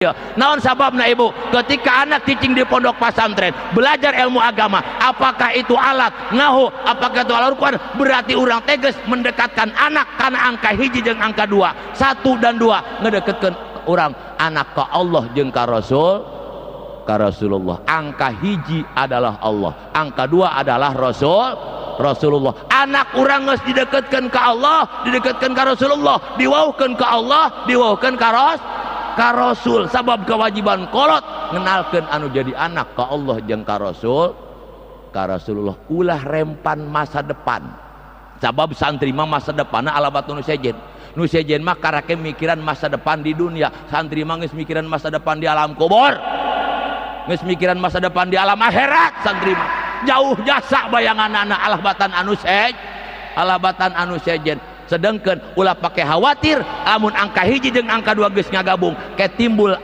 Ya, naon sababna ibu? Ketika anak cicing di pondok pesantren belajar ilmu agama, apakah itu alat ngahu, apakah itu alat Al-Quran, berarti orang tegas mendekatkan anak karena angka hiji jeung angka dua, 1 dan 2 ngedekatkan orang anak ke Allah jeung ka Rasulullah. Angka hiji adalah Allah, angka 2 adalah Rasulullah. Anak orang geus didekatkan ke Allah, didekatkan ke Rasulullah, diwauhkeun ke Allah, diwauhkeun ka Rasul. Sabab kewajiban kolot ngenalkeun anu jadi anak ke Allah jeung ka Rasulullah. Ulah rempan masa depan. Sabab santri mah masa depanna alabat nu sejen. Nu sejen mah karake mikiran masa depan di dunia. Santri mah geus mikiran masa depan di alam kubur. Geus mikiran masa depan di alam akhirat. Santri mah jauh jasa bayanganna alabatan anu sejen. Sedangkan ulah pakai khawatir amun angka hiji jeung angka 2 geus ngagabung ke timbul